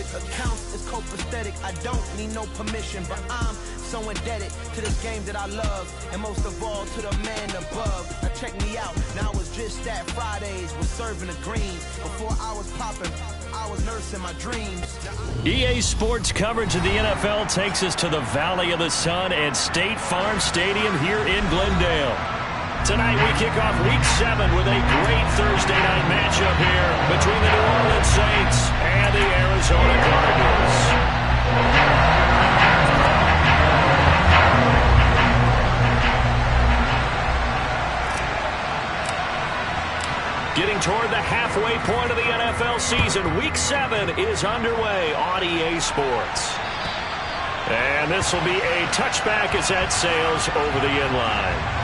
perfect accounts is copacetic. I don't need no permission, but I'm so indebted to this game that I love, and most of all to the man above. Now check me out, now it's just that Fridays was serving the green. Before I was popping, I was nursing my dreams. EA Sports coverage of the NFL takes us to the Valley of the Sun at State Farm Stadium here in Glendale. Tonight we kick off Week 7 with a great Thursday night matchup here between the New Orleans Saints and the Arizona Cardinals. Getting toward the halfway point of the NFL season, Week 7 is underway on EA Sports. And this will be a touchback as that sails over the end line.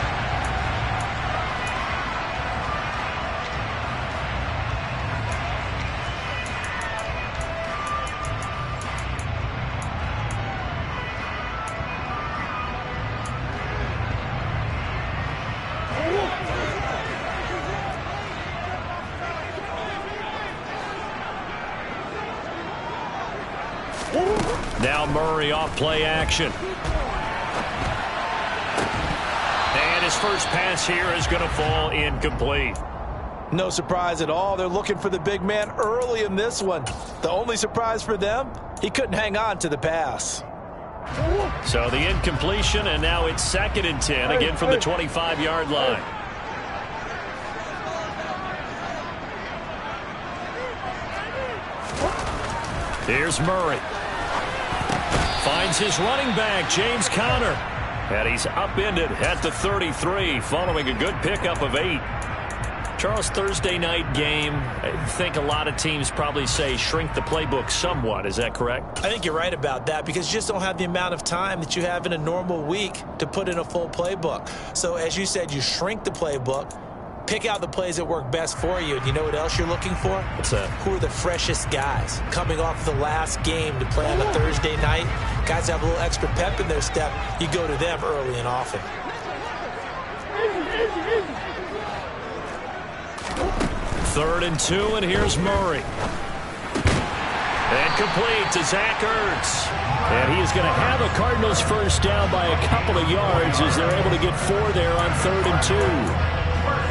Now Murray off play action. And his first pass here is going to fall incomplete. No surprise at all. They're looking for the big man early in this one. The only surprise for them, he couldn't hang on to the pass. So the incompletion, and now it's 2nd and 10, again from the 25-yard line. Here's Murray. Finds his running back, James Conner. And he's upended at the 33 following a good pickup of 8. Charles, Thursday night game, I think a lot of teams probably say shrink the playbook somewhat. Is that correct? I think you're right about that because you just don't have the amount of time that you have in a normal week to put in a full playbook. So as you said, you shrink the playbook. Pick out the plays that work best for you. And you know what else you're looking for? What's that? Who are the freshest guys coming off the last game to play on a Thursday night? Guys have a little extra pep in their step. You go to them early and often. 3rd and 2, and here's Murray. And complete to Zach Ertz. And he is going to have a Cardinals first down by a couple of yards as they're able to get 4 there on 3rd and 2.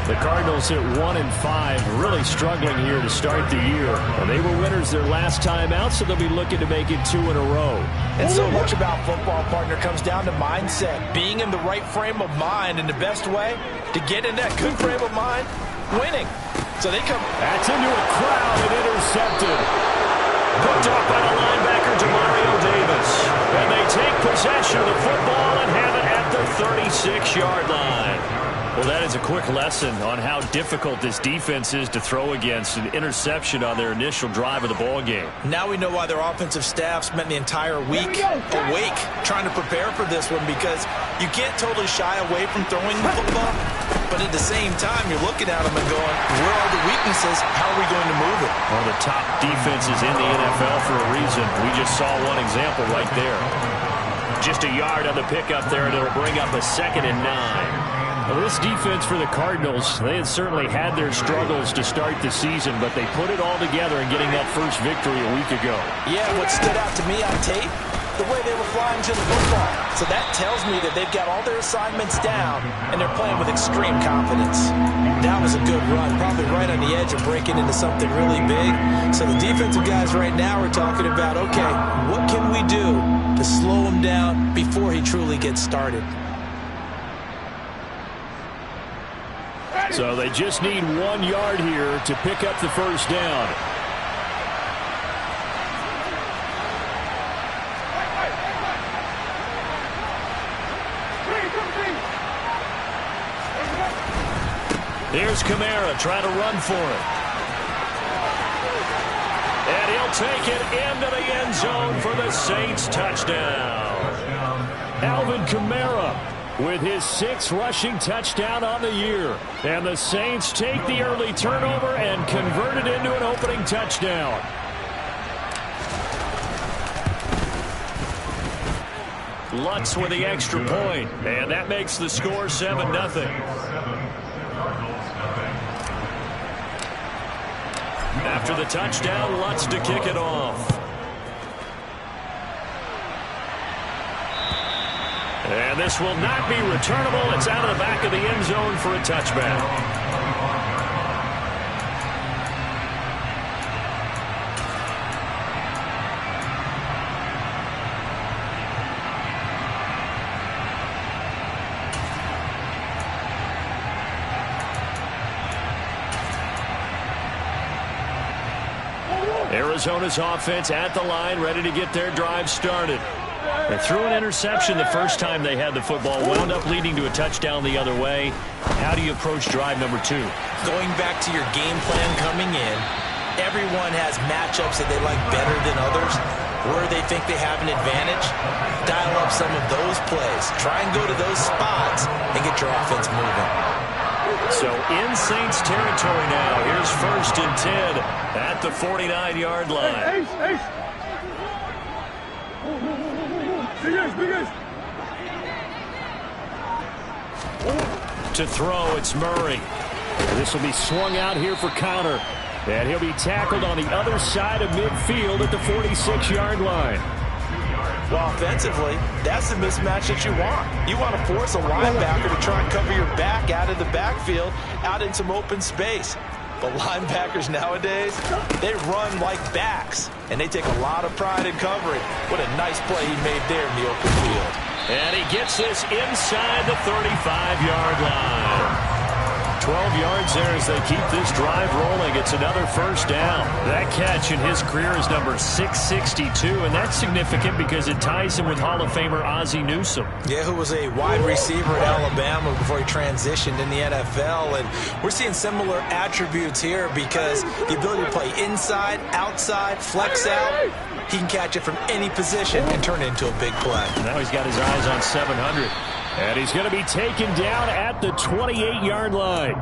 The Cardinals at 1-5, really struggling here to start the year. And they were winners their last time out, so they'll be looking to make it 2 in a row. And so much about football, partner, comes down to mindset. Being in the right frame of mind, and the best way to get in that good frame of mind, winning. So they come. That's into a crowd and intercepted. Picked up by the linebacker, Demario Davis. And they take possession of the football and have it at the 36-yard line. Well, that is a quick lesson on how difficult this defense is to throw against. An interception on their initial drive of the ball game. Now we know why their offensive staff spent the entire week awake trying to prepare for this one, because you can't totally shy away from throwing the football, but at the same time you're looking at them and going, where are the weaknesses? How are we going to move it? One of the top defenses in the NFL for a reason. We just saw one example right there. Just a yard on the pickup there, and it'll bring up a 2nd and 9. Well, this defense for the Cardinals, they had certainly had their struggles to start the season, but they put it all together in getting that first victory a week ago. Yeah, what stood out to me on tape, the way they were flying to the football. So that tells me that they've got all their assignments down, and they're playing with extreme confidence. That was a good run, probably right on the edge of breaking into something really big. So the defensive guys right now are talking about, okay, what can we do to slow him down before he truly gets started? So they just need 1 yard here to pick up the first down. Here's Kamara trying to run for it. And he'll take it into the end zone for the Saints touchdown. Alvin Kamara with his 6th rushing touchdown on the year. And the Saints take the early turnover and convert it into an opening touchdown. Lutz with the extra point, and that makes the score 7-0. After the touchdown, Lutz to kick it off. And this will not be returnable. It's out of the back of the end zone for a touchback. Arizona's offense at the line, ready to get their drive started. They threw an interception the first time they had the football, wound up leading to a touchdown the other way. How do you approach drive number 2? Going back to your game plan coming in, everyone has matchups that they like better than others. Where they think they have an advantage, dial up some of those plays. Try and go to those spots and get your offense moving. So in Saints territory now. Here's 1st and 10 at the 49-yard line. To throw, it's Murray. This will be swung out here for counter. And he'll be tackled on the other side of midfield at the 46-yard line. Well, offensively, that's the mismatch that you want. You want to force a linebacker to try and cover your back out of the backfield, out in some open space. But linebackers nowadays, they run like backs, and they take a lot of pride in covering. What a nice play he made there in the open field. And he gets this inside the 35-yard line. 12 yards there as they keep this drive rolling. It's another first down. That catch in his career is number 662, and that's significant because it ties him with Hall of Famer Ozzie Newsome. Yeah, who was a wide receiver at Alabama before he transitioned in the NFL. And we're seeing similar attributes here because the ability to play inside, outside, flex out, he can catch it from any position and turn it into a big play. Now he's got his eyes on 700. And he's going to be taken down at the 28-yard line.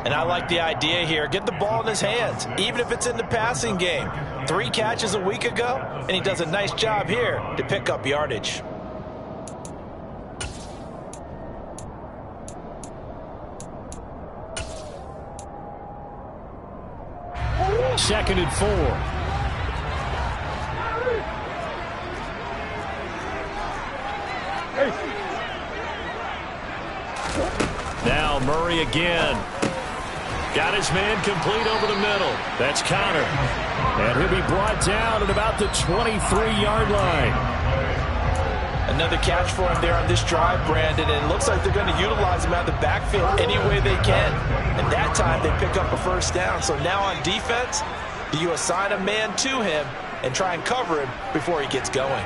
And I like the idea here. Get the ball in his hands, even if it's in the passing game. 3 catches a week ago, and he does a nice job here to pick up yardage. Second and 4. Now Murray again. Got his man complete over the middle. That's Connor. And he'll be brought down at about the 23-yard line. Another catch for him there on this drive, Brandon, and it looks like they're going to utilize him out of the backfield any way they can. And that time they pick up a first down. So now on defense, you assign a man to him and try and cover him before he gets going.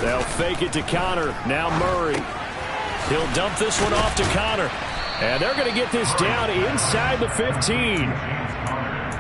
They'll fake it to Connor. Now Murray. He'll dump this one off to Connor. And they're going to get this down inside the 15.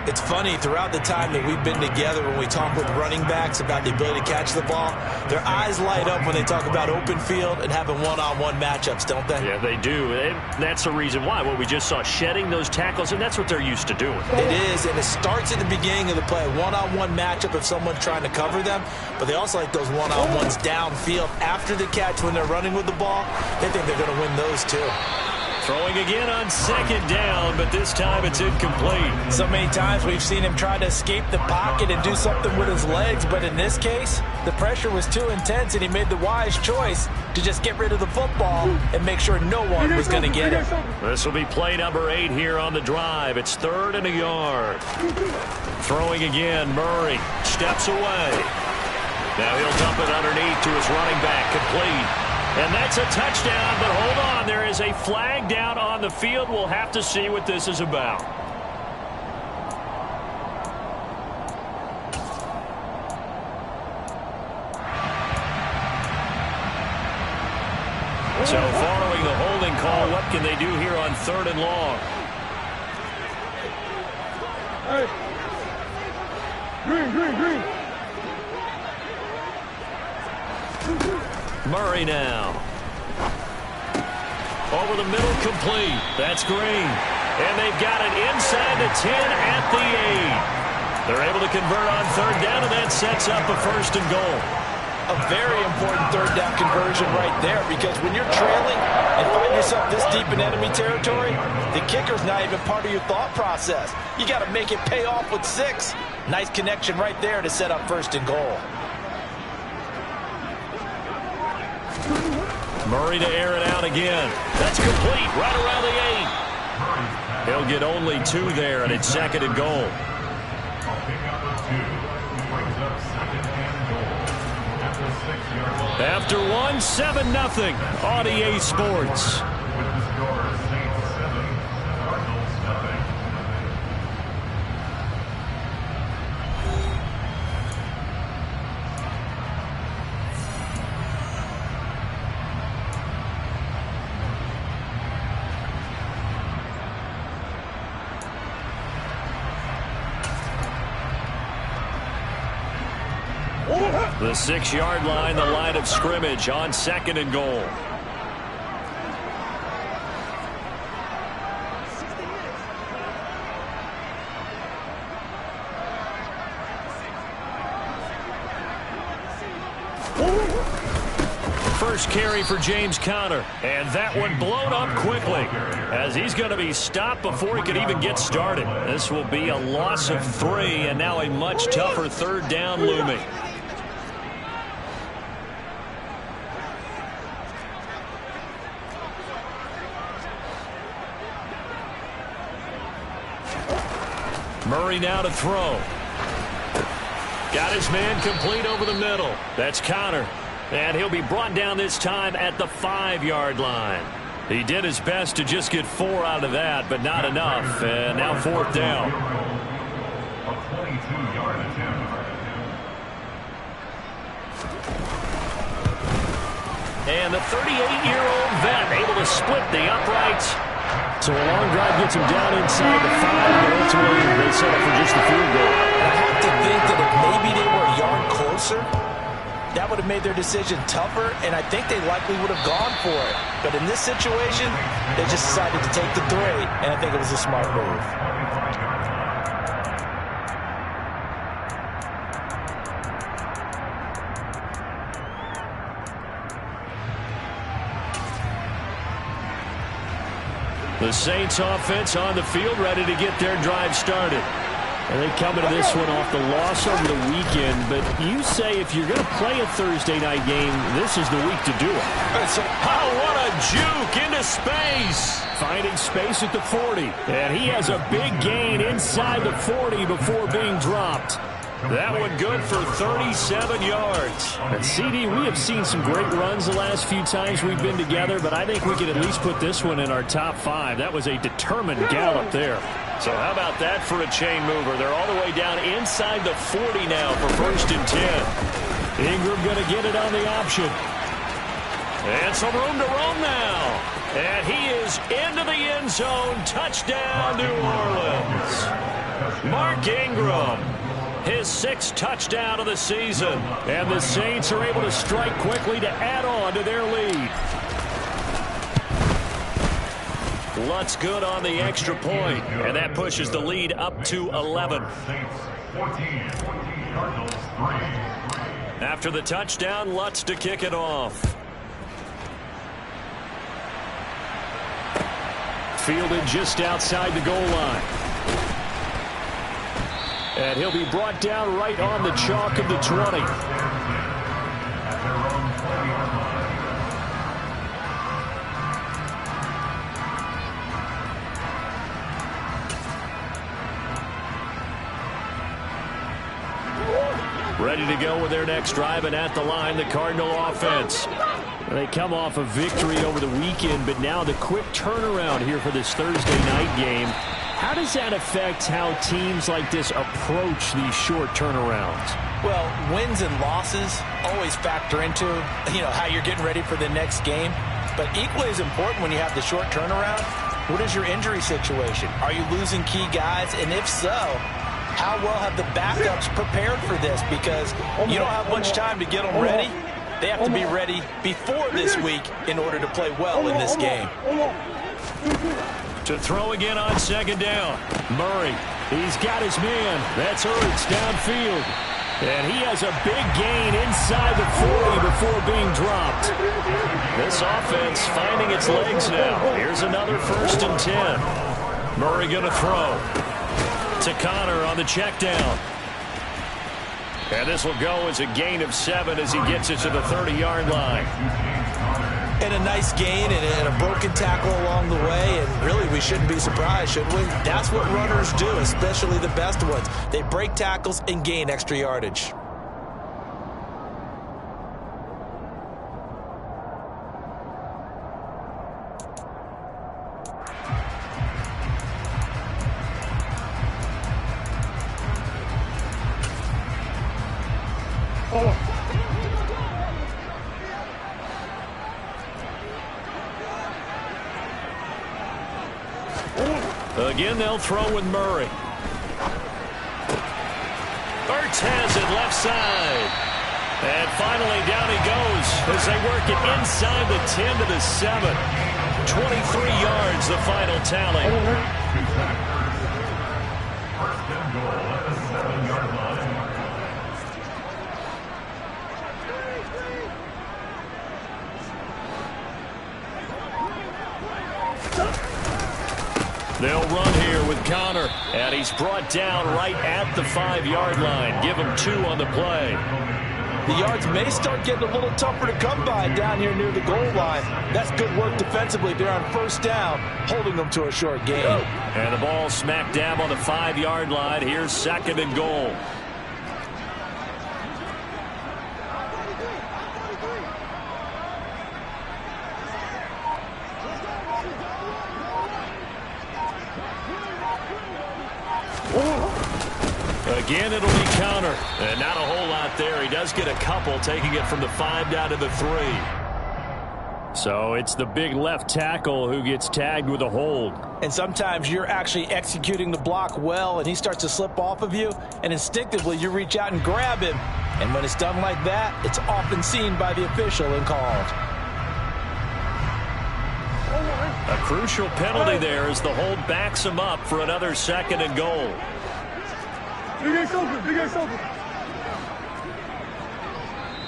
It's funny, throughout the time that we've been together, when we talk with running backs about the ability to catch the ball, their eyes light up when they talk about open field and having one-on-one matchups, don't they? Yeah, they do. And that's the reason why. Well, we just saw shedding those tackles, and that's what they're used to doing. It is, and it starts at the beginning of the play. One-on-one matchup if someone's trying to cover them, but they also like those one-on-ones downfield after the catch when they're running with the ball. They think they're going to win those too. Throwing again on second down, but this time it's incomplete. So many times we've seen him try to escape the pocket and do something with his legs, but in this case, the pressure was too intense, and he made the wise choice to just get rid of the football and make sure no one was going to get it. This will be play number 8 here on the drive. It's 3rd and a yard. Throwing again, Murray steps away. Now he'll dump it underneath to his running back, complete. And that's a touchdown, but hold on. There is a flag down on the field. We'll have to see what this is about. So following the holding call, what can they do here on 3rd and long? Hey. Green. Murray now. Over the middle, complete. That's Green. And they've got it inside the 10 at the 8. They're able to convert on 3rd down, and that sets up a 1st and goal. A very important third down conversion right there, because when you're trailing and find yourself this deep in enemy territory, the kicker's not even part of your thought process. You got to make it pay off with 6. Nice connection right there to set up 1st and goal. Murray to air it out again. That's complete right around the 8. He'll get only 2 there, and it's 2nd and goal. After 1, 7-0 on EA Sports. The 6-yard line, the line of scrimmage on 2nd and goal. First carry for James Conner, and that one blown up quickly as he's going to be stopped before he could even get started. This will be a loss of 3, and now a much tougher 3rd down looming. Murray now to throw. Got his man complete over the middle. That's Conner. And he'll be brought down this time at the 5-yard line. He did his best to just get 4 out of that, but not enough. And now 4th down. A 22-yard attempt. And the 38-year-old vet able to split the uprights. So a long drive gets him down inside the 5, but ultimately they settle for just the field goal. I have to think that if maybe they were a yard closer, that would have made their decision tougher, and I think they likely would have gone for it. But in this situation, they just decided to take the 3, and I think it was a smart move. The Saints offense on the field, ready to get their drive started. And they come into this one off the loss over the weekend, but you say if you're going to play a Thursday night game, this is the week to do it. Oh, what a juke into space. Finding space at the 40. And he has a big gain inside the 40 before being dropped. That one good for 37 yards. And CD, we have seen some great runs the last few times we've been together, but I think we could at least put this one in our top 5. That was a determined gallop there. So how about that for a chain mover? They're all the way down inside the 40 now for 1st and 10. Ingram going to get it on the option. And some room to roam now. And he is into the end zone. Touchdown, New Orleans. Mark Ingram. His 6th touchdown of the season. And the Saints are able to strike quickly to add on to their lead. Lutz good on the extra point, and that pushes the lead up to 11. After the touchdown, Lutz to kick it off. Fielded just outside the goal line. And he'll be brought down right on the chalk of the 20. Ready to go with their next drive, and at the line, the Cardinal offense. They come off a victory over the weekend, but now the quick turnaround here for this Thursday night game. How does that affect how teams like this approach these short turnarounds? Well, wins and losses always factor into, how you're getting ready for the next game. But equally as important when you have the short turnaround, what is your injury situation? Are you losing key guys? And if so, how well have the backups prepared for this? Because you don't have much time to get them ready. They have to be ready before this week in order to play well in this game. To throw again on 2nd down. Murray, he's got his man. That's Ertz downfield. And he has a big gain inside the 40 before being dropped. This offense finding its legs now. Here's another 1st and 10. Murray going to throw. To Connor on the check down. And this will go as a gain of 7 as he gets it to the 30-yard line. And a nice gain and a broken tackle along the way. And really, we shouldn't be surprised, should we? That's what runners do, especially the best ones. They break tackles and gain extra yardage. Again, they'll throw with Murray. Ertz has it left side. And finally, down he goes as they work it inside the 10 to the 7. 23 yards, the final tally. First and goal at the 7-yard line. They'll run here with Connor, and he's brought down right at the 5-yard line. Give him 2 on the play. The yards may start getting a little tougher to come by down here near the goal line. That's good work defensively there on 1st down, holding them to a short gain. And the ball smack dab on the 5-yard line. Here's 2nd and goal. Again, it'll be Connor. And not a whole lot there. He does get a couple, taking it from the 5 down to the 3. So it's the big left tackle who gets tagged with a hold. And sometimes you're actually executing the block well, and he starts to slip off of you, and instinctively you reach out and grab him. And when it's done like that, it's often seen by the official and called. A crucial penalty there as the hold backs him up for another 2nd and goal.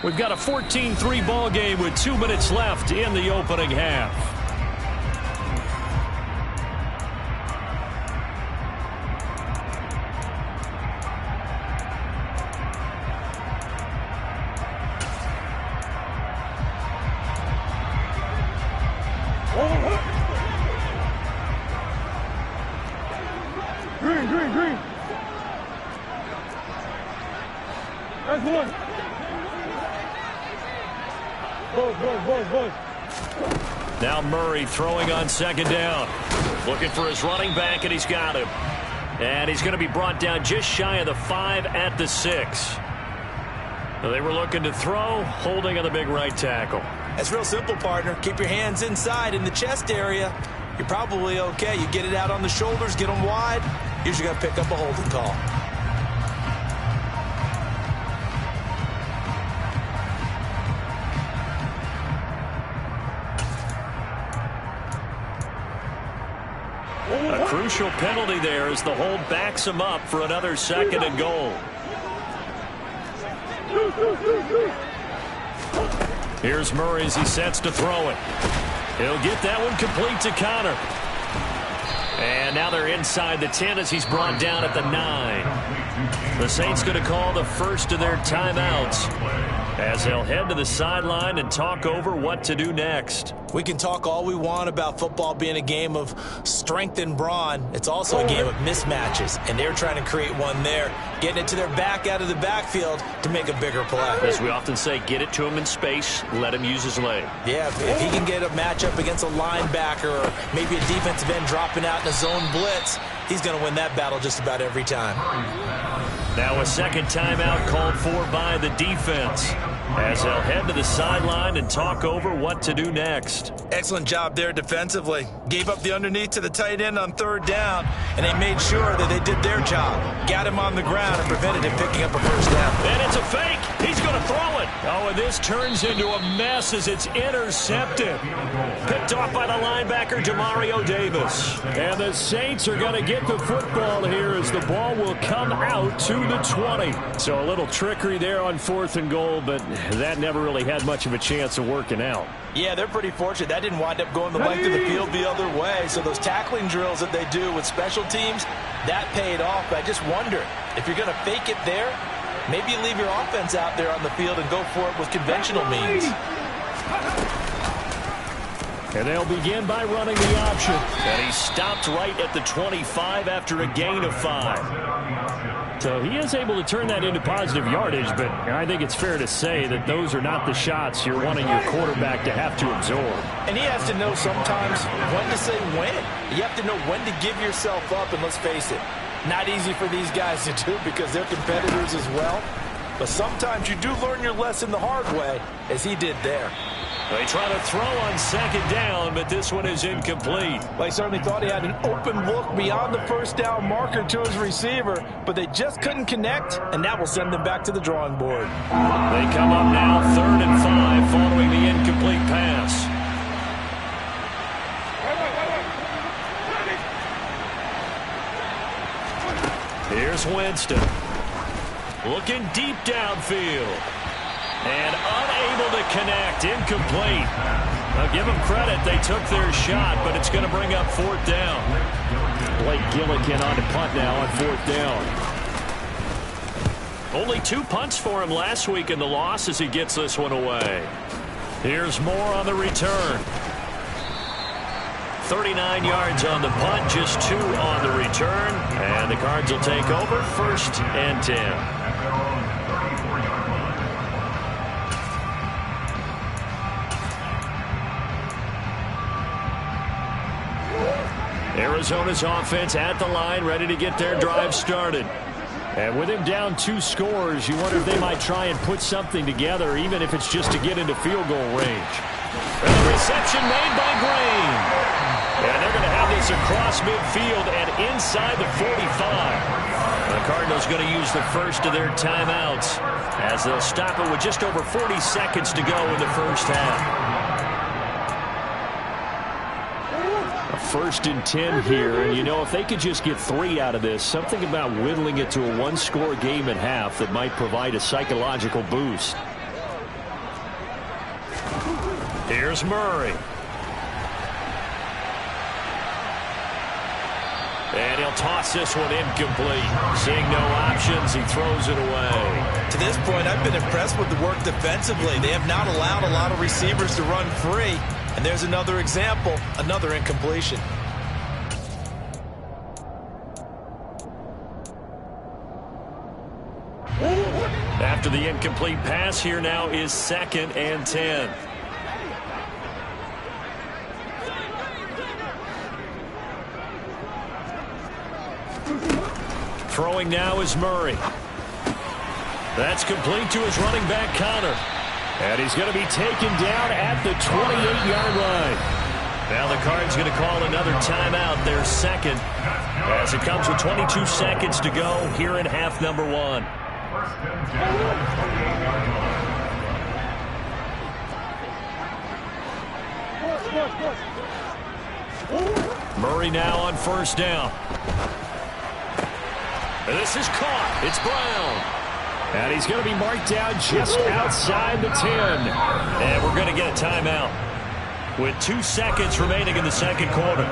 We've got a 14-3 ball game with 2 minutes left in the opening half. Green. That's one. Boys. Now Murray throwing on 2nd down. Looking for his running back, and he's got him. And he's going to be brought down just shy of the 5 at the 6. They were looking to throw, holding on the big right tackle. That's real simple, partner. Keep your hands inside in the chest area. You're probably okay. You get it out on the shoulders, get them wide. Usually got to pick up a holding call. A crucial penalty there as the hold backs him up for another 2nd and goal. Here's Murray as he sets to throw it. He'll get that one complete to Connor. And now they're inside the 10 as he's brought down at the 9. The Saints going to call the first of their timeouts as they'll head to the sideline and talk over what to do next. We can talk all we want about football being a game of strength and brawn. It's also a game of mismatches, and they're trying to create one there, getting it to their back out of the backfield to make a bigger play. As we often say, get it to him in space, let him use his leg. Yeah, if he can get a matchup against a linebacker or maybe a defensive end dropping out in a zone blitz, he's going to win that battle just about every time. Now a 2nd timeout called for by the defense. as they'll head to the sideline and talk over what to do next. Excellent job there defensively. Gave up the underneath to the tight end on third down, and they made sure that they did their job. Got him on the ground and prevented him picking up a first down. And it's a fake. He's going to throw it. Oh, and this turns into a mess as it's intercepted. Picked off by the linebacker, Demario Davis. And the Saints are going to get the football here as the ball will come out to the 20. So a little trickery there on 4th and goal, but that never really had much of a chance of working out. Yeah, they're pretty fortunate. That didn't wind up going the length of the field the other way. So those tackling drills that they do with special teams, that paid off. But I just wonder, if you're going to fake it there, maybe you leave your offense out there on the field and go for it with conventional means. And they'll begin by running the option. And he stopped right at the 25 after a gain of 5. So he is able to turn that into positive yardage, but I think it's fair to say that those are not the shots you're wanting your quarterback to have to absorb. And he has to know sometimes when to say when. You have to know when to give yourself up, and let's face it, not easy for these guys to do because they're competitors as well. But sometimes you do learn your lesson the hard way, as he did there. They try to throw on second down, but this one is incomplete. They certainly thought he had an open look beyond the first down marker to his receiver, but they just couldn't connect, and that will send them back to the drawing board. They come up now 3rd and 5 following the incomplete pass. Here's Winston. Looking deep downfield. And unable to connect. Incomplete. Now give them credit. They took their shot, but it's going to bring up 4th down. Blake Gillikin on the punt now on 4th down. Only 2 punts for him last week in the loss as he gets this one away. Here's Moore on the return. 39 yards on the punt, just 2 on the return. And the Cards will take over 1st and 10. Arizona's offense at the line, ready to get their drive started. And with him down 2 scores, you wonder if they might try and put something together, even if it's just to get into field goal range. And the reception made by Green. And they're going to have this across midfield and inside the 45. The Cardinals going to use the first of their timeouts as they'll stop it with just over 40 seconds to go in the first half. 1st and 10 here, and you know, if they could just get 3 out of this, something about whittling it to a 1-score game at half that might provide a psychological boost. Here's Murray. And he'll toss this one incomplete. Seeing no options, he throws it away. To this point, I've been impressed with the work defensively. They have not allowed a lot of receivers to run free. And there's another example, another incompletion. After the incomplete pass, here now is 2nd and 10. Throwing now is Murray. That's complete to his running back, Connor. And he's going to be taken down at the 28-yard line. Now the Cards going to call another timeout, their 2nd, as it comes with 22 seconds to go here in half number 1. Murray now on 1st down. And this is caught. It's Brown. And he's going to be marked down just outside the 10. And we're going to get a timeout with 2 seconds remaining in the 2nd quarter.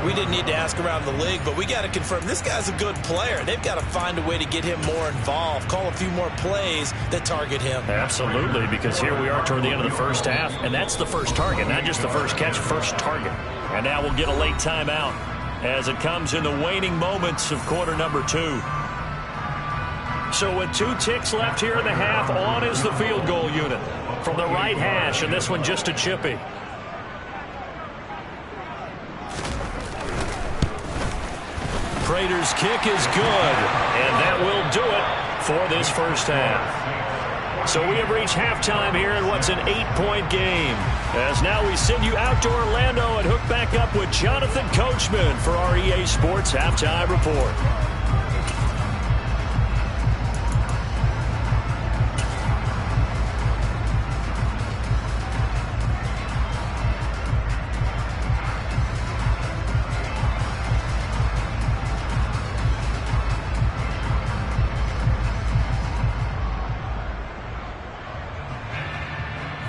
We didn't need to ask around the league, but we got to confirm this guy's a good player. They've got to find a way to get him more involved, call a few more plays that target him. Absolutely, because here we are toward the end of the first half, and that's the first target, not just the first catch, first target. And now we'll get a late timeout as it comes in the waning moments of quarter number 2. So with 2 ticks left here in the half, on is the field goal unit from the right hash, and this one just a chippy. Prater's kick is good, and that will do it for this first half. So we have reached halftime here in what's an 8-point game. As now we send you out to Orlando and hook back up with Jonathan Coachman for our EA Sports Halftime Report.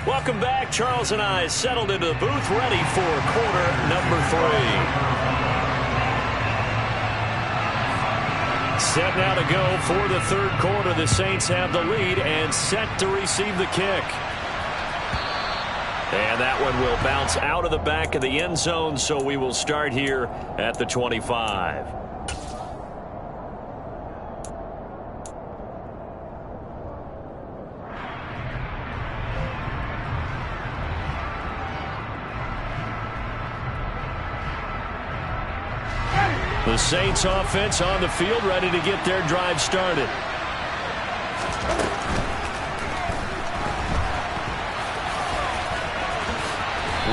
Welcome back. Charles and I settled into the booth, ready for quarter number 3. Set now to go for the third quarter. The Saints have the lead and set to receive the kick. And that one will bounce out of the back of the end zone, so we will start here at the 25. The Saints offense on the field, ready to get their drive started.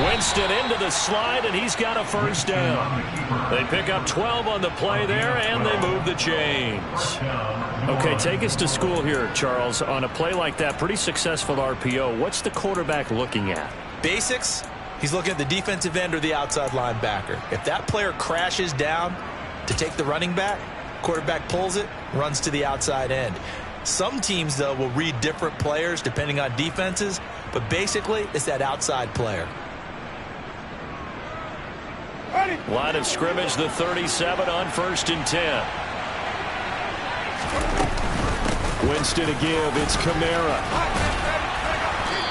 Winston into the slide, and he's got a first down. They pick up 12 on the play there, and they move the chains. Okay, take us to school here, Charles. On a play like that, pretty successful RPO. What's the quarterback looking at? Basics, he's looking at the defensive end or the outside linebacker. If that player crashes down to take the running back, quarterback pulls it, runs to the outside end. Some teams, though, will read different players depending on defenses, but basically it's that outside player. Line of scrimmage, the 37 on 1st and 10. Winston to give, it's Kamara.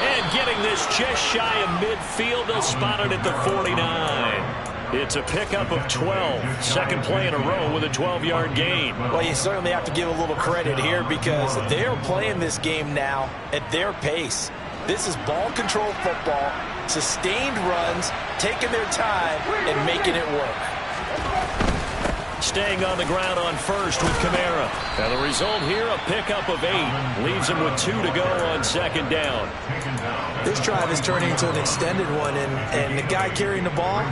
And getting this just shy of midfield, they'll spot it at the 49. It's a pickup of 12. Second play in a row with a 12-yard gain. Well, you certainly have to give a little credit here because they're playing this game now at their pace. This is ball control football, sustained runs, taking their time, and making it work. Staying on the ground on first with Kamara. And the result here, a pickup of 8. Leaves him with 2 to go on second down. This drive is turning into an extended one, and the guy carrying the ball,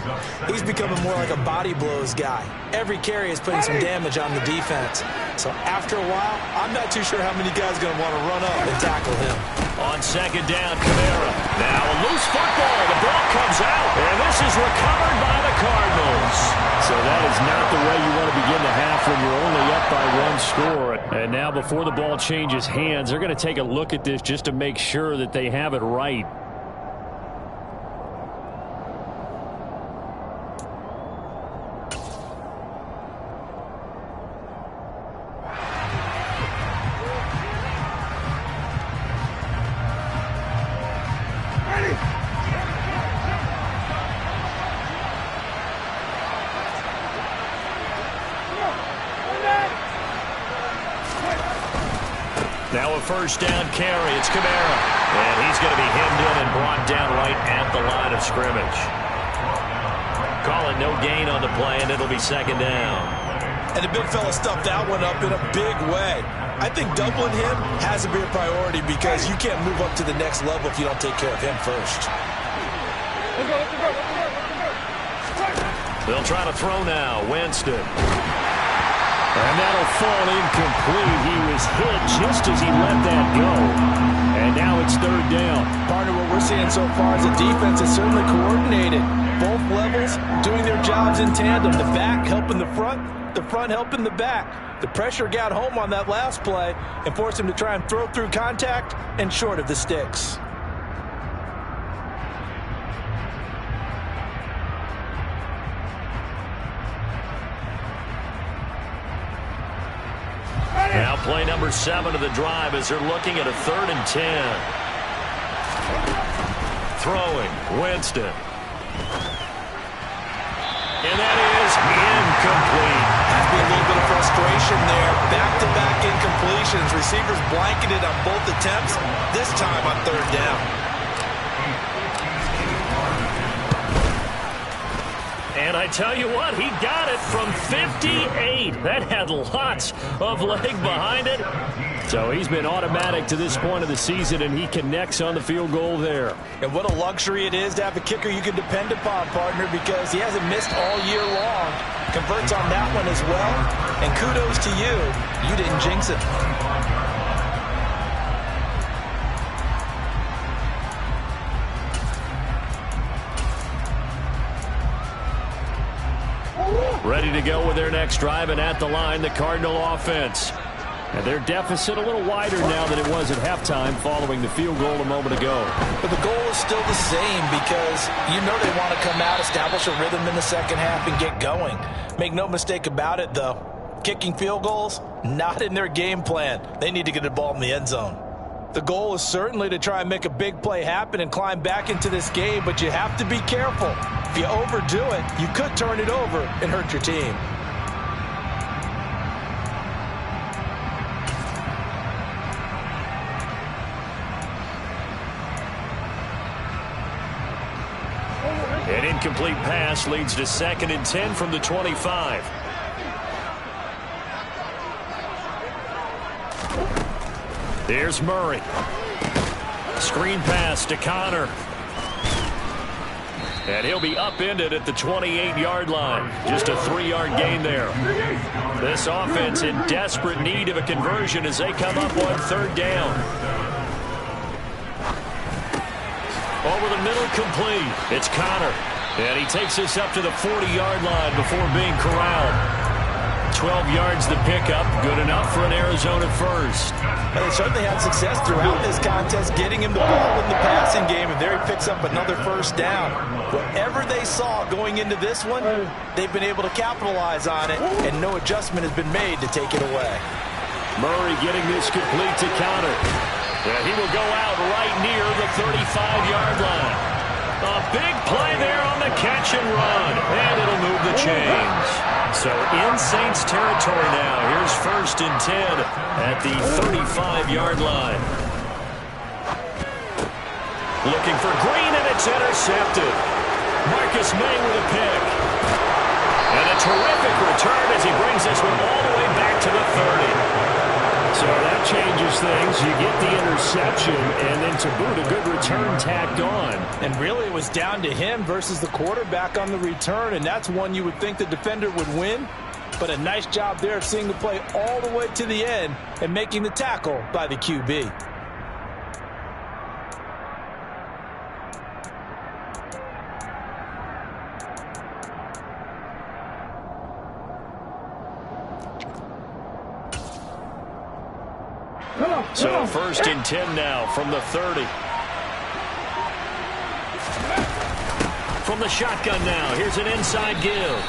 he's becoming more like a body blows guy. Every carry is putting some damage on the defense. So after a while, I'm not too sure how many guys are going to want to run up and tackle him. On second down, Kamara. Now a loose football. The ball comes out, and this is recovered by the Cardinals. So that is not the way you want to begin the half when you're only up by 1 score. And now before the ball changes hands, they're going to take a look at this just to make sure that they have it right. Now a first down carry. It's Kamara. And he's going to be hemmed in and brought down right at the line of scrimmage. Call it no gain on the play, and it'll be second down. And the big fella stuffed that one up in a big way. I think doubling him has to be a priority because you can't move up to the next level if you don't take care of him first. They'll try to throw now. Winston. And that'll fall incomplete. He was hit just as he let that go. And now it's third down. Partner, what we're seeing so far is the defense is certainly coordinated. Both levels doing their jobs in tandem. The back helping the front helping the back. The pressure got home on that last play and forced him to try and throw through contact and short of the sticks. Now play number 7 of the drive as they're looking at a 3rd and 10. Throwing, Winston. And that is incomplete. Has to be a little bit of frustration there. Back-to-back incompletions. Receivers blanketed on both attempts, this time on 3rd down. And I tell you what, he got it from 58. That had lots of leg behind it. So he's been automatic to this point of the season, and he connects on the field goal there. And what a luxury it is to have a kicker you can depend upon, partner, because he hasn't missed all year long. Converts on that one as well. And kudos to you. You didn't jinx it. Ready to go with their next drive, and at the line, the Cardinal offense. And their deficit a little wider now than it was at halftime following the field goal a moment ago. But the goal is still the same because you know they want to come out, establish a rhythm in the second half, and get going. Make no mistake about it, though. Kicking field goals, not in their game plan. They need to get the ball in the end zone. The goal is certainly to try and make a big play happen and climb back into this game, but you have to be careful. If you overdo it, you could turn it over and hurt your team. An incomplete pass leads to 2nd and 10 from the 25. There's Murray. Screen pass to Connor. And he'll be upended at the 28-yard line. Just a 3-yard gain there. This offense in desperate need of a conversion as they come up on 3rd down. Over the middle, complete. It's Connor. And he takes this up to the 40-yard line before being corralled. 12 yards the pickup, good enough for an Arizona first. Well, they certainly had success throughout this contest getting him the ball in the passing game, and there he picks up another 1st down. Whatever they saw going into this one, they've been able to capitalize on it, and no adjustment has been made to take it away. Murray getting this complete to Connor. And he will go out right near the 35-yard line. A big play there on the catch and run, and it'll move the chains. So in Saints territory now. Here's 1st and 10 at the 35-yard line. Looking for Green, and it's intercepted. Marcus May with a pick. And a terrific return as he brings this one all the way back to the 30. So that changes things. You get the interception, and then to boot, a good return tacked on. And really, it was down to him versus the quarterback on the return, and that's one you would think the defender would win. But a nice job there of seeing the play all the way to the end and making the tackle by the QB. So 1st and 10 now from the 30. From the shotgun now, here's an inside give.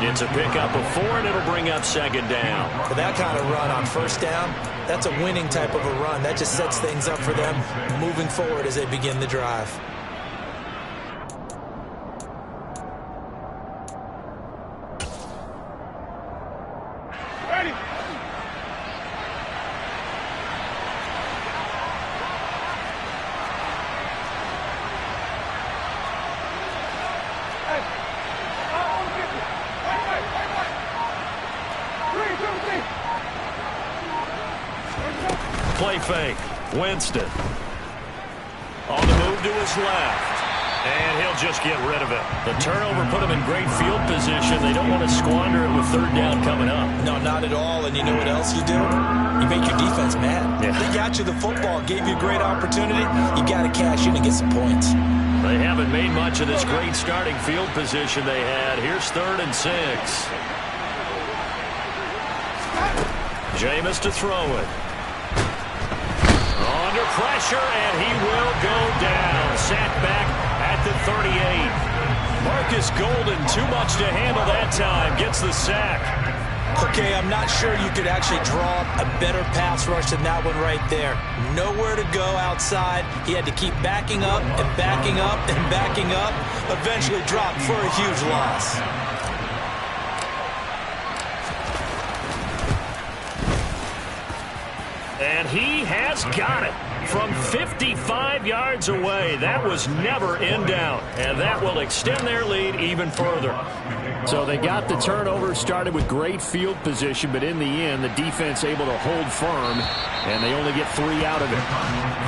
It's a pickup of 4, and it'll bring up 2nd down. For that kind of run on 1st down, that's a winning type of a run. That just sets things up for them moving forward as they begin the drive. Play fake. Winston. On the move to his left. And he'll just get rid of it. The turnover put him in great field position. They don't want to squander it with 3rd down coming up. No, not at all. And you know what else you do? You make your defense mad. Yeah. They got you the football, gave you a great opportunity. You got to cash in and get some points. They haven't made much of this great starting field position they had. Here's 3rd and 6. Jameis to throw it. Under pressure, and he will go down. Sacked back at the 38. Marcus Golden, too much to handle that time. Gets the sack. Okay, I'm not sure you could actually draw a better pass rush than that one right there. Nowhere to go outside. He had to keep backing up and backing up and backing up. Eventually dropped for a huge loss. And he has got it. from 55 yards away. That was never in doubt, and that will extend their lead even further. So they got the turnover, started with great field position, but in the end, the defense able to hold firm, and they only get 3 out of it.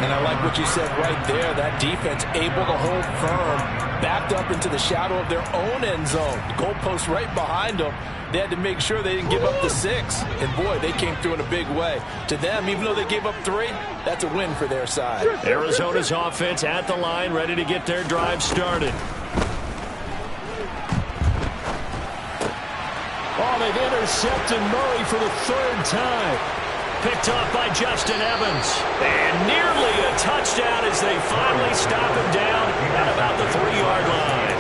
And I like what you said right there. That defense able to hold firm, backed up into the shadow of their own end zone. The goalpost right behind them. They had to make sure they didn't give up the 6. And, boy, they came through in a big way. To them, even though they gave up 3, that's a win for their side. Arizona's offense at the line, ready to get their drive started. Oh, they've intercepted Murray for the 3rd time. Picked off by Justin Evans. And nearly a touchdown as they finally stop him down at about the 3-yard line.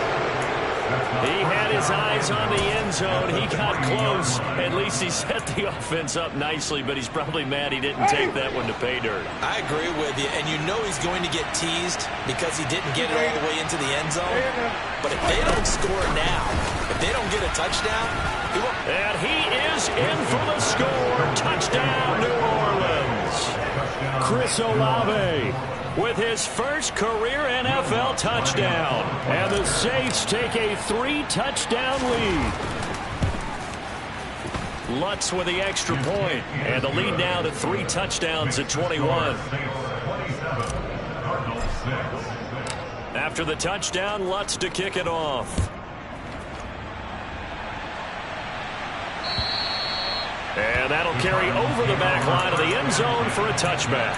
He had his eyes on the end zone. He got close. At least he set the offense up nicely, but he's probably mad he didn't take that one to pay dirt. I agree with you, and you know he's going to get teased because he didn't get it all the way into the end zone. But if they don't score now, if they don't get a touchdown, he won't. And he is in for the score. Touchdown, New Orleans. Chris Olave with his first career NFL touchdown. And the Saints take a 3-touchdown lead. Lutz with the extra point. And the lead now to 3 touchdowns at 21. After the touchdown, Lutz to kick it off. And that'll carry over the back line of the end zone for a touchback.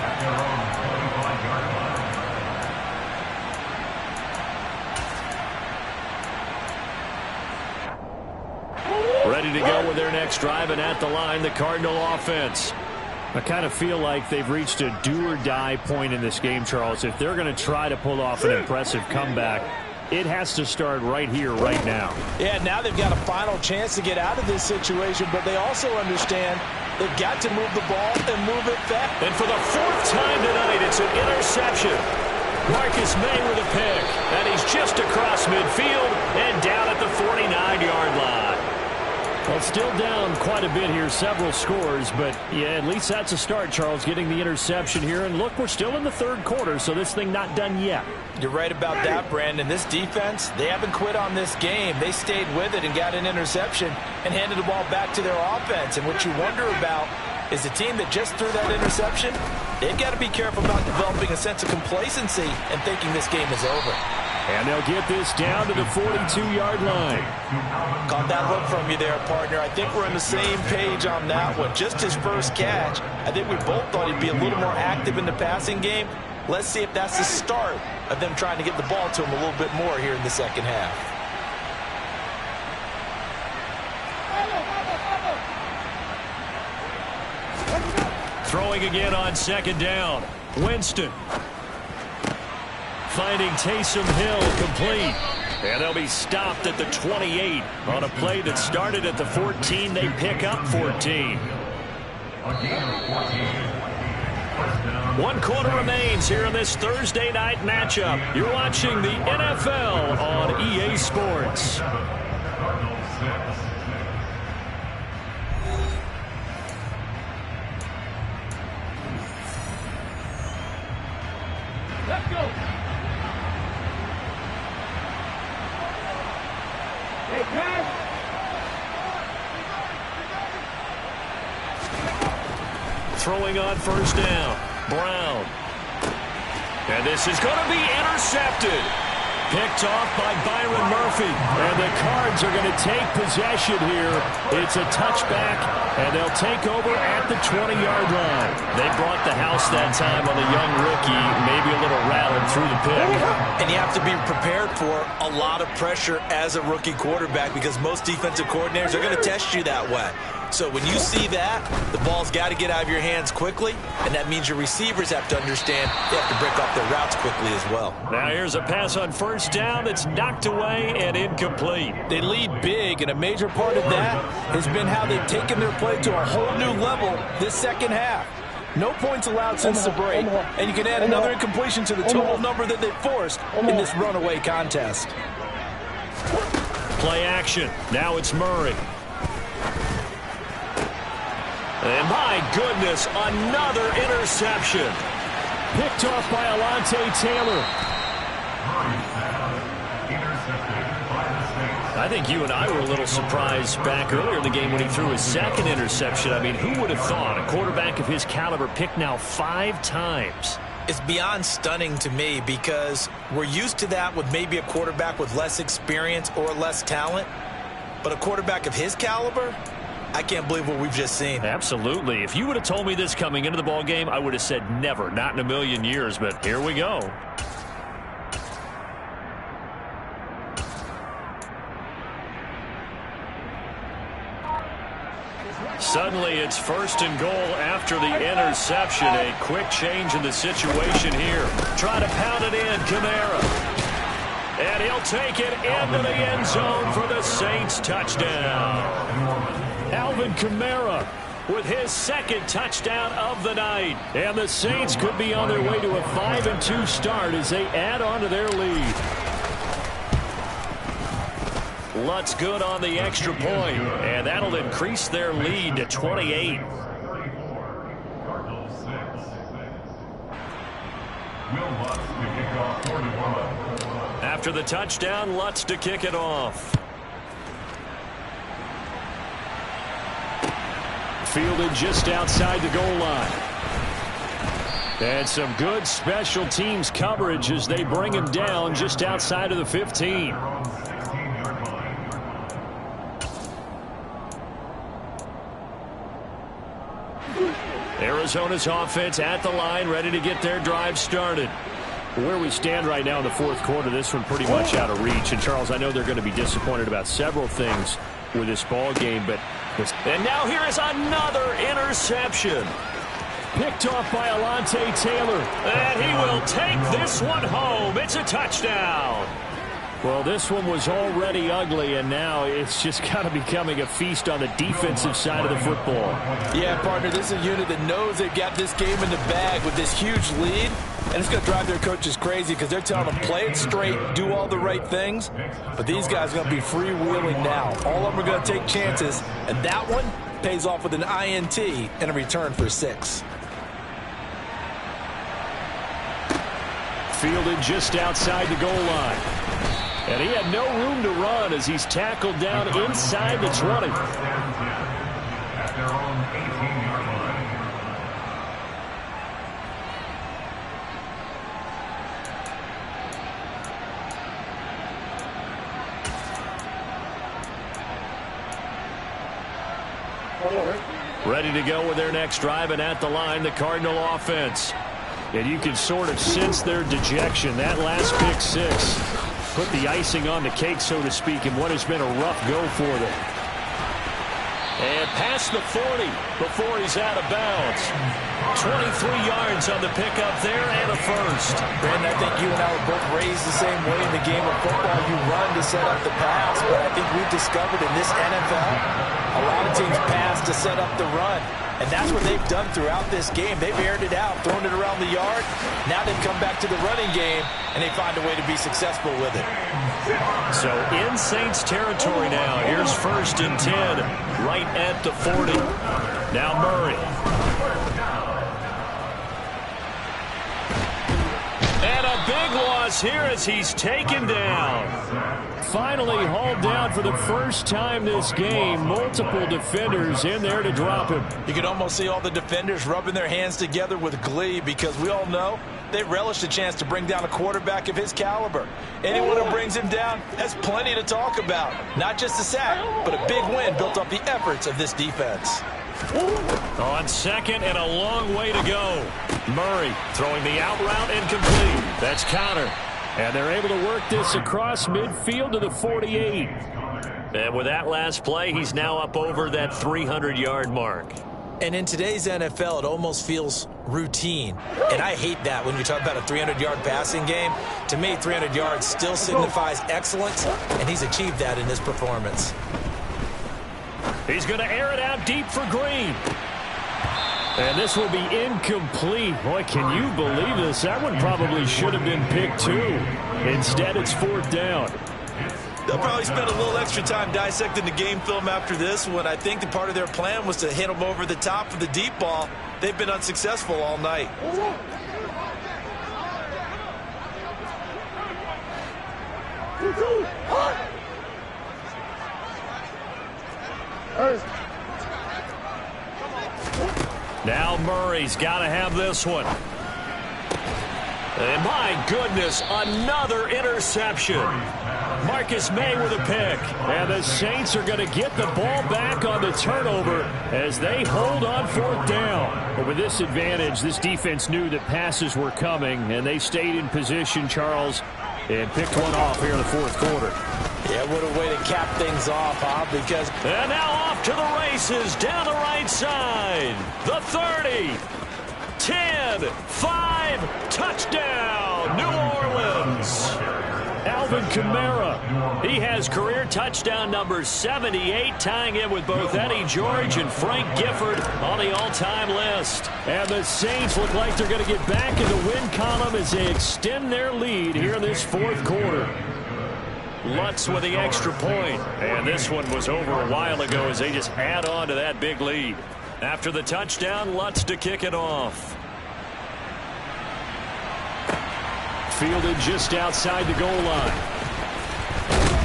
Ready to go with their next drive, and at the line, the Cardinal offense. I kind of feel like they've reached a do-or-die point in this game, Charles. If they're going to try to pull off an impressive comeback, it has to start right here, right now. Yeah, now they've got a final chance to get out of this situation, but they also understand they've got to move the ball and move it fast. And for the 4th time tonight, it's an interception. Marcus May with a pick, and he's just across midfield and down at the 49-yard line. Well, still down quite a bit here, several scores, but yeah, at least that's a start, Charles, getting the interception here. And look, we're still in the 3rd quarter, so this thing not done yet. You're right about that, Brandon. This defense, they haven't quit on this game. They stayed with it and got an interception and handed the ball back to their offense. And what you wonder about is the team that just threw that interception, they've got to be careful about developing a sense of complacency and thinking this game is over. And they'll get this down to the 42-yard line. Caught that look from you there, partner. I think we're on the same page on that one. Just his first catch. I think we both thought he'd be a little more active in the passing game. Let's see if that's the start of them trying to get the ball to him a little bit more here in the second half. Throwing again on 2nd down. Winston. Finding Taysom Hill complete. And they'll be stopped at the 28 on a play that started at the 14. They pick up 14. 1 quarter remains here in this Thursday night matchup. You're watching the NFL on EA Sports. Let's go. Throwing on 1st down. Brown. And this is going to be intercepted. Picked off by Byron Murphy. And the Cards are going to take possession here. It's a touchback, and they'll take over at the 20-yard line. They brought the house that time on the young rookie, maybe a little rattled through the pick. And you have to be prepared for a lot of pressure as a rookie quarterback because most defensive coordinators are going to test you that way. So when you see that, the ball's got to get out of your hands quickly, and that means your receivers have to understand they have to break off their routes quickly as well. Now here's a pass on 1st down that's knocked away and incomplete. They lead big, and a major part of that has been how they've taken their play to a whole new level this second half. No points allowed since the break, and you can add another incompletion to the total number that they forced in this runaway contest. Play action. Now it's Murray. And my goodness, another interception. Picked off by Alontae Taylor. I think you and I were a little surprised back earlier in the game when he threw his second interception. I mean, who would have thought a quarterback of his caliber picked now 5 times? It's beyond stunning to me because we're used to that with maybe a quarterback with less experience or less talent. But a quarterback of his caliber, I can't believe what we've just seen. Absolutely. If you would have told me this coming into the ball game, I would have said never, not in a million years. But here we go. Suddenly it's 1st and goal after the interception. A quick change in the situation here. Try to pound it in, Kamara. And he'll take it into the end zone for the Saints touchdown. Alvin Kamara with his 2nd touchdown of the night. And the Saints could be on their way to a 5-2 start as they add on to their lead. Lutz good on the extra point, and that'll increase their lead to 28. After the touchdown, Lutz to kick it off. Fielded just outside the goal line. And some good special teams coverage as they bring him down just outside of the 15. Arizona's offense at the line, ready to get their drive started. Where we stand right now in the 4th quarter, this one pretty much out of reach. And, Charles, I know they're going to be disappointed about several things with this ball game. And now here is another interception. Picked off by Alontae Taylor. And he will take this one home. It's a touchdown. Well, this one was already ugly, and now it's just kind of becoming a feast on the defensive side of the football. Yeah, partner, this is a unit that knows they've got this game in the bag with this huge lead, and it's going to drive their coaches crazy because they're telling them play it straight, do all the right things, but these guys are going to be freewheeling now. All of them are going to take chances, and that one pays off with an INT and a return for 6. Fielded just outside the goal line. And he had no room to run as he's tackled down inside the 20. At their own 18-yard line. Ready to go with their next drive, and at the line, the Cardinal offense. And you can sort of sense their dejection. That last pick 6 put the icing on the cake, so to speak, in what has been a rough go for them. And past the 40 before he's out of bounds. 23 yards on the pickup there and a first. Brandon, I think you and I were both raised the same way in the game of football. You run to set up the pass, but I think we've discovered in this NFL, a lot of teams pass to set up the run. And that's what they've done throughout this game. They've aired it out, thrown it around the yard. Now they've come back to the running game, and they find a way to be successful with it. So in Saints territory now. Here's 1st and 10, right at the 40. Now Murray. And a big loss here as he's taken down. Finally hauled down for the first time this game. Multiple defenders in there to drop him. You can almost see all the defenders rubbing their hands together with glee because we all know they relish the chance to bring down a quarterback of his caliber. Anyone who brings him down has plenty to talk about. Not just a sack, but a big win built off the efforts of this defense. On 2nd and a long way to go. Murray throwing the out route incomplete. That's counter. And they're able to work this across midfield to the 48. And with that last play, he's now up over that 300-yard mark. And in today's NFL, it almost feels routine. And I hate that when you talk about a 300-yard passing game. To me, 300 yards still signifies excellence, and he's achieved that in this performance. He's going to air it out deep for Green. And this will be incomplete. Boy, can you believe this? That one probably should have been picked too. Instead, it's 4th down. They'll probably spend a little extra time dissecting the game film after this one. I think the part of their plan was to hit them over the top for the deep ball. They've been unsuccessful all night. Now Murray's got to have this one. And my goodness, another interception. Marcus May with a pick. And the Saints are going to get the ball back on the turnover as they hold on fourth down. But with this advantage, this defense knew that passes were coming, and they stayed in position, Charles, and picked one off here in the fourth quarter. Yeah, what a way to cap things off, huh? Because... And now off to the races down the right side. The 30. 10, 5, touchdown, New Orleans. Alvin Kamara, he has career touchdown number 78, tying it with both Eddie George and Frank Gifford on the all-time list. And the Saints look like they're going to get back in the win column as they extend their lead here in this fourth quarter. Lutz with the extra point. And this one was over a while ago as they just add on to that big lead. After the touchdown, Lutz to kick it off. Fielded just outside the goal line.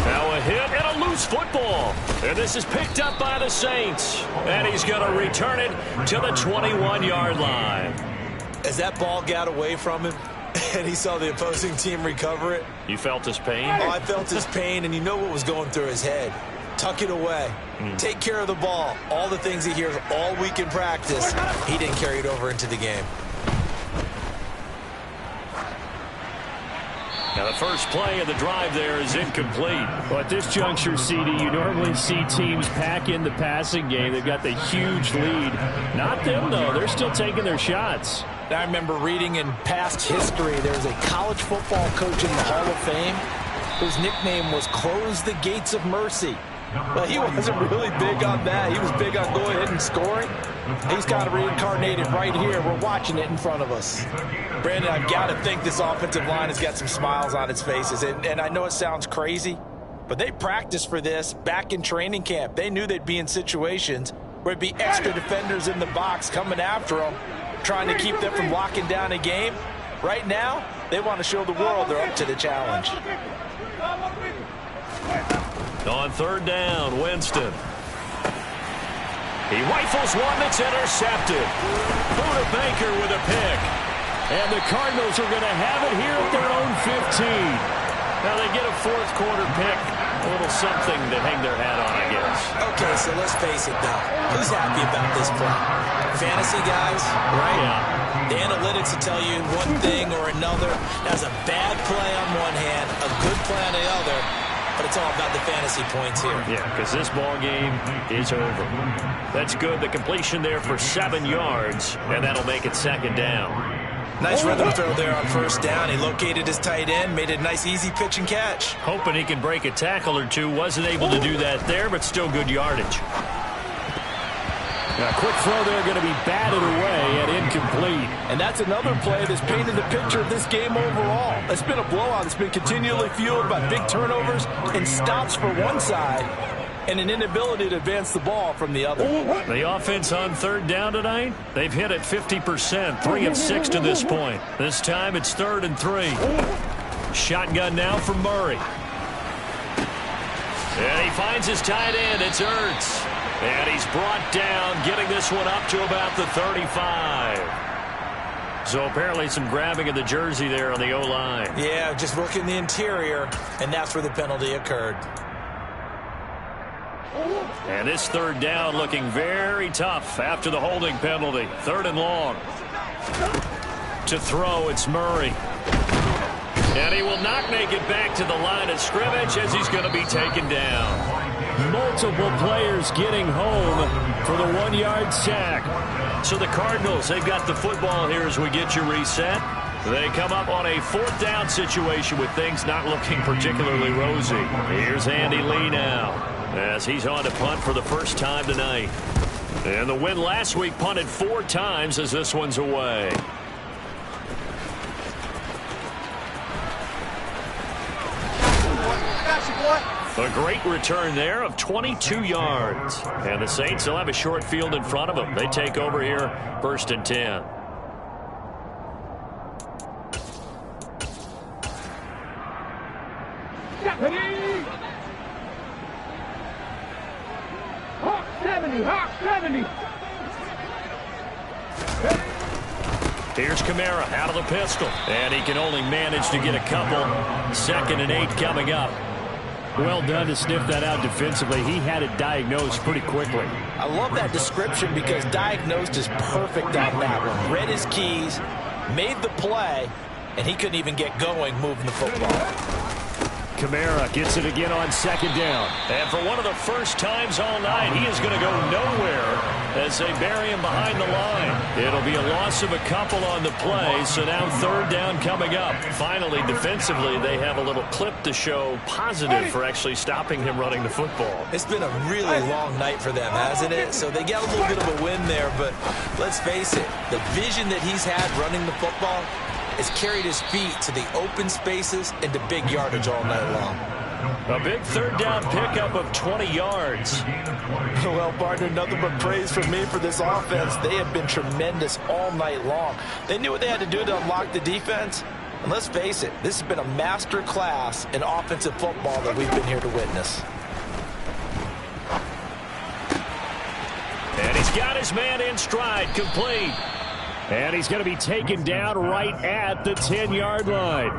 Now a hit and a loose football. And this is picked up by the Saints. And he's going to return it to the 21-yard line. As that ball got away from him, and he saw the opposing team recover it. You felt his pain? Oh, I felt his pain, and you know what was going through his head. Tuck it away. Take care of the ball. All the things he hears all week in practice, he didn't carry it over into the game. Now the first play of the drive there is incomplete. Well, at this juncture, CD, you normally see teams pack in the passing game. They've got the huge lead. Not them, though. They're still taking their shots. I remember reading in past history, there was a college football coach in the Hall of Fame whose nickname was Close the Gates of Mercy. Well, he wasn't really big on that. He was big on going ahead and scoring. He's got to reincarnate it right here. We're watching it in front of us. Brandon, I've got to think this offensive line has got some smiles on its faces. And I know it sounds crazy, but they practiced for this back in training camp. They knew they'd be in situations where it'd be extra defenders in the box coming after them, trying to keep them from locking down a game. Right now, they want to show the world they're up to the challenge. On third down, Winston. He rifles one that's intercepted. Buda Baker with a pick. And the Cardinals are going to have it here at their own 15. Now they get a fourth quarter pick. A little something to hang their hat on, I guess. Okay, so let's face it, though. Who's happy about this play? Fantasy guys, right? Yeah. The analytics will tell you one thing or another. That's a bad play on one hand, a good play on the other. But it's all about the fantasy points here. Yeah, because this ball game is over. That's good. The completion there for 7 yards, and that'll make it second down. Nice rhythm throw there on first down. He located his tight end, made it a nice, easy pitch and catch. Hoping he can break a tackle or two. Wasn't able to do that there, but still good yardage. A quick throw there going to be batted away and incomplete. And that's another play that's painted the picture of this game overall. It's been a blowout. It's been continually fueled by big turnovers and stops for one side and an inability to advance the ball from the other. The offense on third down tonight, they've hit it 50%, 3 of 6 to this point. This time it's 3rd and 3. Shotgun now from Murray. And he finds his tight end. It's Ertz. And he's brought down, getting this one up to about the 35. So apparently some grabbing of the jersey there on the O-line. Yeah, just working the interior, and that's where the penalty occurred. And this third down looking very tough after the holding penalty. 3rd and long. To throw, it's Murray. And he will not make it back to the line of scrimmage as he's going to be taken down. Multiple players getting home for the 1-yard sack. So the Cardinals, they've got the football here as we get you reset. They come up on a 4th down situation with things not looking particularly rosy. Here's Andy Lee now as he's on to punt for the first time tonight. And the win last week punted 4 times as this one's away. A great return there of 22 yards. And the Saints will have a short field in front of them. They take over here, 1st and 10. Andy. Here's Kamara out of the pistol. And he can only manage to get a couple. 2nd and 8 coming up. Well done to sniff that out defensively. He had it diagnosed pretty quickly. I love that description because diagnosed is perfect on that one. Read his keys, made the play, and he couldn't even get going moving the football. Kamara gets it again on 2nd down. And for one of the first times all night, he is going to go nowhere as they bury him behind the line. It'll be a loss of a couple on the play, so now 3rd down coming up. Finally, defensively, they have a little clip to show positive for actually stopping him running the football. It's been a really long night for them, hasn't it? So they got a little bit of a win there, but let's face it, the vision that he's had running the football has carried his feet to the open spaces and to big yardage all night long. A big 3rd down pickup of 20 yards. Well, partner, nothing but praise from me for this offense. They have been tremendous all night long. They knew what they had to do to unlock the defense. And let's face it, this has been a master class in offensive football that we've been here to witness. And he's got his man in stride, complete. And he's going to be taken down right at the 10-yard line.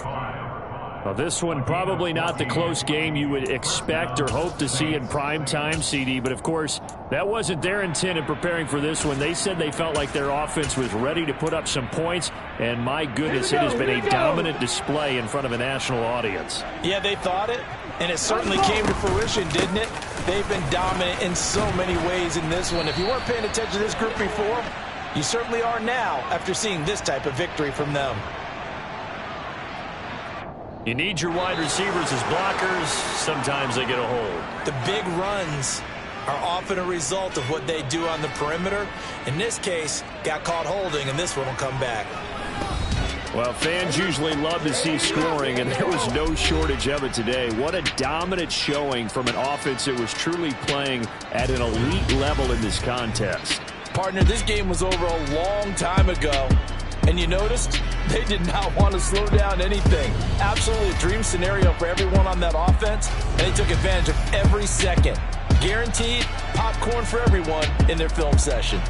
Well, this one probably not the close game you would expect or hope to see in prime time, CD. But, of course, that wasn't their intent in preparing for this one. They said they felt like their offense was ready to put up some points. And, my goodness, it has been a dominant display in front of a national audience. Yeah, they thought it, and it certainly came to fruition, didn't it? They've been dominant in so many ways in this one. If you weren't paying attention to this group before, you certainly are now after seeing this type of victory from them. You need your wide receivers as blockers. Sometimes they get a hold. The big runs are often a result of what they do on the perimeter. In this case, got caught holding, and this one will come back. Well, fans usually love to see scoring, and there was no shortage of it today. What a dominant showing from an offense that was truly playing at an elite level in this contest. Partner, this game was over a long time ago, and you noticed they did not want to slow down anything. Absolutely a dream scenario for everyone on that offense, and they took advantage of every second. Guaranteed popcorn for everyone in their film session.